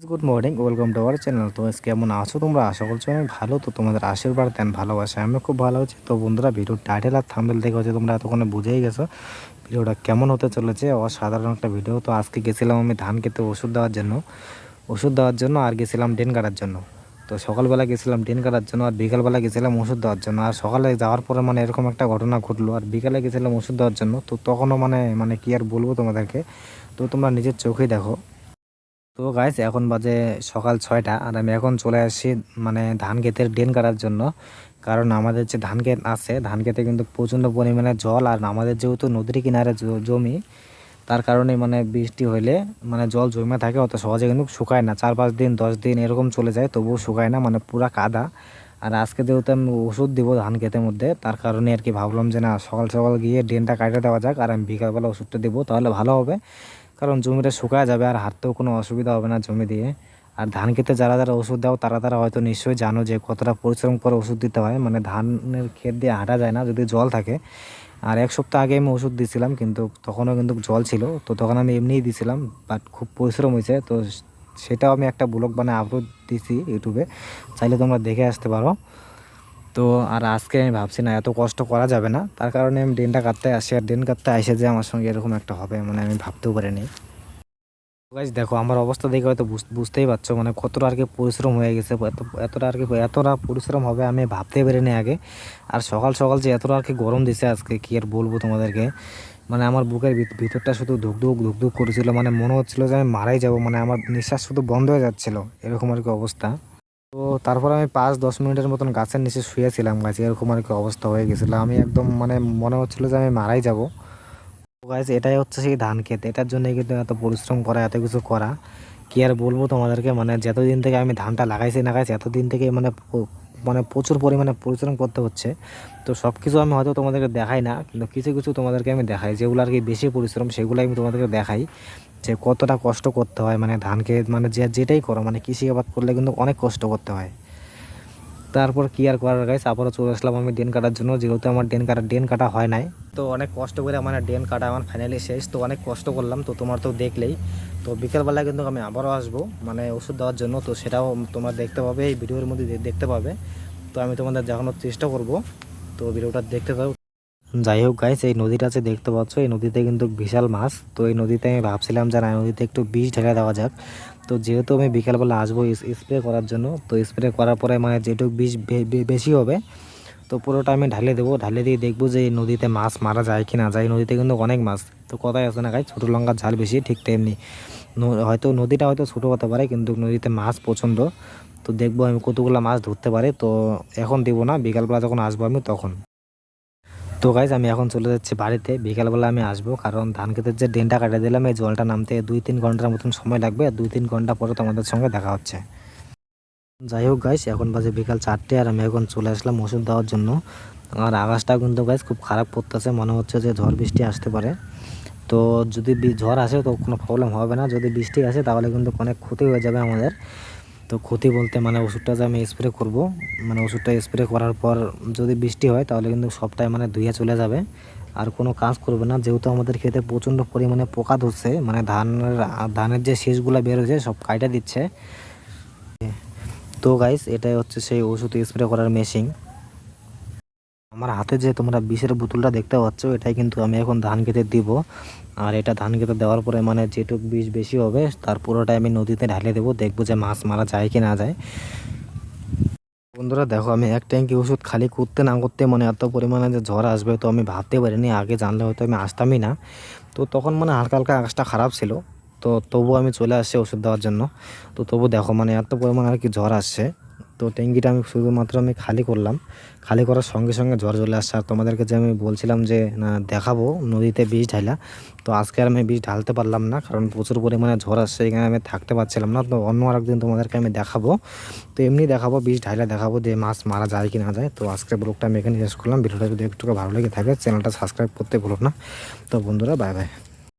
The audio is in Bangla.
Good morning, welcome to our channel. তো আজকে কেমন আছো তোমরা? আশা করছো অনেক ভালো। তো তোমাদের আশীর্বাদ দেন ভালোবাসা আমি খুব ভালো আছি। তো বন্ধুরা, ভিডিওর টাইটেল আর থাম্বনেল দেখে হচ্ছে তোমরা এতক্ষণে বুঝেই গেছো ভিডিওটা কেমন হতে চলেছে। অসাধারণ একটা ভিডিও। তো আজকে গেছিলাম আমি ধান খেতে ওষুধ দেওয়ার জন্য আর গেছিলাম ডেন কাটার জন্য। তো সকালবেলা গেছিলাম ডেন কাটার জন্য আর বিকালবেলা গেছিলাম ওষুধ দেওয়ার জন্য। আর সকালে যাওয়ার পরে মানে এরকম একটা ঘটনা ঘটলো, আর বিকালে গেছিলাম ওষুধ দেওয়ার জন্য। তো তখনও মানে মানে কি আর বলবো তোমাদেরকে, তো তোমরা নিজের চোখেই দেখো। তো গাইস, এখন বাজে সকাল 6টা আর আমি এখন চলে আসছি মানে ধান ক্ষেতের ডেন কাটার জন্য। কারণ আমাদের যে ধান ক্ষেত আছে, ধান ক্ষেতে কিন্তু প্রচণ্ড পরিমাণে জল, আর আমাদের যেহেতু নদীর কিনারে জমি, তার কারণে মানে বৃষ্টি হইলে মানে জল জমে থাকে, অত সহজে কিন্তু শুকায় না। 4-5 দিন 10 দিন এরকম চলে যায়, তবুও শুকায় না, মানে পুরা কাদা। আর আজকে যেহেতু আমি ওষুধ দিব ধান ক্ষেতের মধ্যে, তার কারণে আর কি ভাবলাম যে না, সকাল সকাল গিয়ে ড্রেনটা কাটে দেওয়া যাক, আর আমি বিকালবেলা ওষুধটা দিব, তাহলে ভালো হবে। কারণ জমিটা শুকায় যাবে আর হাঁটতেও কোনো অসুবিধা হবে না জমি দিয়ে। আর ধান খেতে যারা যারা ওষুধ দাও তারা হয়তো নিশ্চয়ই জানো যে কতটা পরিশ্রম করে ওষুধ দিতে হয়। মানে ধানের ক্ষেত দিয়ে হাঁটা যায় না যদি জল থাকে। আর 1 সপ্তাহ আগে আমি ওষুধ দিয়েছিলাম, কিন্তু তখনও কিন্তু জল ছিল, তো তখন আমি এমনিই দিয়েছিলাম, বাট খুব পরিশ্রম হয়েছে। তো সেটাও আমি একটা ব্লগ বানায় আপলোড দিছি ইউটিউবে, চাইলে তোমরা দেখে আসতে পারো। তো আর আজকে আমি ভাবছি না, এত কষ্ট করা যাবে না, তার কারণে আমি ড্রেনটা কাটতে আসি। আর ড্রেন কাটতে আসে যে আমার সঙ্গে এরকম একটা হবে মানে আমি ভাবতেও পারিনি। গাইস দেখো, আমার অবস্থা দেখে হয়তো বুঝতেই পারছো মানে কতটা আর কি পরিশ্রম হয়ে গেছে। এতটা পরিশ্রম হবে আমি ভাবতেই পারিনি আগে। আর সকাল সকাল যে এতটা আর কি গরম দিছে আজকে, কি আর বলবো তোমাদেরকে। মানে আমার বুকের ভিতরটা শুধু ধুকধুক ধুকধুক করেছিল, মানে মনে হচ্ছিল যে আমি মারাই যাব, মানে আমার নিঃশ্বাস শুধু বন্ধ হয়ে যাচ্ছিল, এরকম আর কি অবস্থা। তো তারপর আমি 5-10 মিনিটের মতন গাছের নিচে শুয়েছিলাম। গাছে এরকম আর কি অবস্থা হয়ে গেছিলো, আমি একদম মানে মনে হচ্ছিল যে আমি মারাই যাব। গাইস, এটাই হচ্ছে সেই ধান ক্ষেত, এটার জন্যই কিন্তু এত পরিশ্রম করা, এত কিছু করা। কি আর বলবো তোমাদেরকে, মানে যতদিন থেকে আমি ধানটা লাগাইছি এতদিন থেকে মানে মানে প্রচুর পরিমাণে পরিশ্রম করতে হচ্ছে। তো সব কিছু আমি হয়তো তোমাদেরকে দেখাই না, কিন্তু কিছু কিছু তোমাদেরকে আমি দেখাই, যেগুলো আর কি বেশি পরিশ্রম সেগুলো আমি তোমাদেরকে দেখাই, যে কতটা কষ্ট করতে হয়। মানে ধান ক্ষেত মানে যেটাই করো, মানে কৃষি আবাদ করলে কিন্তু অনেক কষ্ট করতে হয়। তারপর কি আর করার গাইস, আবারও চলে আসলাম আমি ডেন কাটার জন্য, যেহেতু আমার ডেন কাটা হয় নাই। তো অনেক কষ্ট করে মানে ডেন কাটা আমার ফাইনালি শেষ। তো অনেক কষ্ট করলাম, তো তোমার তো দেখলেই। তো বিকেলবেলায় কিন্তু আমি আবারও আসবো মানে ওষুধ দেওয়ার জন্য, তো সেটাও তোমরা দেখতে পাবে, এই ভিডিওর মধ্যে দেখতে পাবে। তো আমি তোমাদের দেখানোর চেষ্টা করব, তো ভিডিওটা দেখতে থাকো। যাই হোক গাইস, এই নদীটা আছে দেখতে পাচ্ছ, এই নদীতে কিন্তু বিশাল মাছ। তো এই নদীতে আমি ভাবছিলাম যে না, নদীতে একটু বিষ ঢেলে দেওয়া যাক। তো যেহেতু আমি বিকালবেলা আসবো স্প্রে করার জন্য, তো স্প্রে করার পরে মানে যেটুকু বিষ বেশি হবে, তো পুরোটা আমি ঢালে দেবো। ঢালে দিয়ে দেখবো যে এই নদীতে মাছ মারা যায় কি না যায়। নদীতে কিন্তু অনেক মাছ। তো কথাই আছে না গাইস, ছোটো লঙ্কার ঝাল বেশি, ঠিক তেমনি হয়তো নদীটা হয়তো ছোটো হতে পারে, কিন্তু নদীতে মাছ প্রচণ্ড। তো দেখবো আমি কতগুলো মাছ ধরতে পারি। তো এখন দেবো না, বিকালবেলা যখন আসবো আমি তখন। তো গাইজ, আমি এখন চলে যাচ্ছি বাড়িতে, বিকালবেলা আমি আসবো। কারণ ধান ক্ষেতের যে ড্রেনটা কাটিয়ে দিলাম, এই জলটা নামতে 2-3 ঘন্টার মতন সময় লাগবে, আর 2-3 ঘন্টা পরে তোমাদের সঙ্গে দেখা হচ্ছে। যাই হোক গাইজ, এখন বাজে বিকাল 4টে আর আমি এখন চলে আসলাম ওষুধ দেওয়ার জন্য। আর আকাশটা কিন্তু গাইজ খুব খারাপ করতেছে, মনে হচ্ছে যে ঝড় বৃষ্টি আসতে পারে। তো যদি ঝড় আসে তো কোনো প্রবলেম হবে না, যদি বৃষ্টি আসে তাহলে কিন্তু অনেক ক্ষতি হয়ে যাবে আমাদের। তো ক্ষতি বলতে মানে ওষুধটা যে আমি স্প্রে করব, মানে ওষুধটা স্প্রে করার পর যদি বৃষ্টি হয় তাহলে কিন্তু সবটাই মানে ধুয়ে চলে যাবে, আর কোনো কাজ করবে না। যেহেতু আমাদের ক্ষেতে প্রচণ্ড পরিমাণে পোকা ধরছে, মানে ধানের যে শীষগুলো বের হয়েছে সব কাইটা দিচ্ছে। তো গাইস, এটাই হচ্ছে সেই ওষুধ স্প্রে করার মেশিন। আমার হাতে যে তোমরা বিষের বোতলটা দেখতে পাচ্ছ, এটাই কিন্তু আমি এখন ধান খেতে দিব। আর এটা ধান খেতে দেওয়ার পরে মানে যেটুক বিষ বেশি হবে তার পুরোটাই আমি নদীতে ঢালে দেবো, দেখবো যে মাছ মারা যায় কি না যায়। বন্ধুরা দেখো, আমি এক ট্যাঙ্কি ওষুধ খালি করতে না করতে মানে এত পরিমাণে যে ঝড় আসবে তো আমি ভাবতে পারিনি, আগে জানলে হয়তো আমি আসতামই না। তো তখন মানে হালকা হালকা আকাশটা খারাপ ছিল, তো তবু আমি চলে আসছি ওষুধ দেওয়ার জন্য। তো তবু দেখো মানে এত পরিমাণ আর কি ঝড় আসছে। তো ট্যাঙ্কিটা আমি শুধুমাত্র আমি খালি করলাম, খালি করার সঙ্গে সঙ্গে ঝড় চলে আসছে। আর তোমাদেরকে যে আমি বলছিলাম যে না দেখাবো নদীতে বীজ ঢালা, তো আজকে আর আমি বীজ ঢালতে পারলাম না, কারণ প্রচুর পরিমাণে ঝড় আসছে, এখানে আমি থাকতে পারছিলাম না। তো অন্য আরেকদিন তোমাদেরকে আমি দেখাবো, তো এমনি দেখাবো, বীজ ঢাইলা দেখাবো যে মাছ মারা যায় কি না যায়। তো আজকের ব্লগটা আমি এখানে শেষ করলাম। ভিডিওটা যদি একটু ভালো লেগে থাকে চ্যানেলটা সাবস্ক্রাইব করতে ভুলো না। তো বন্ধুরা, বাই বাই।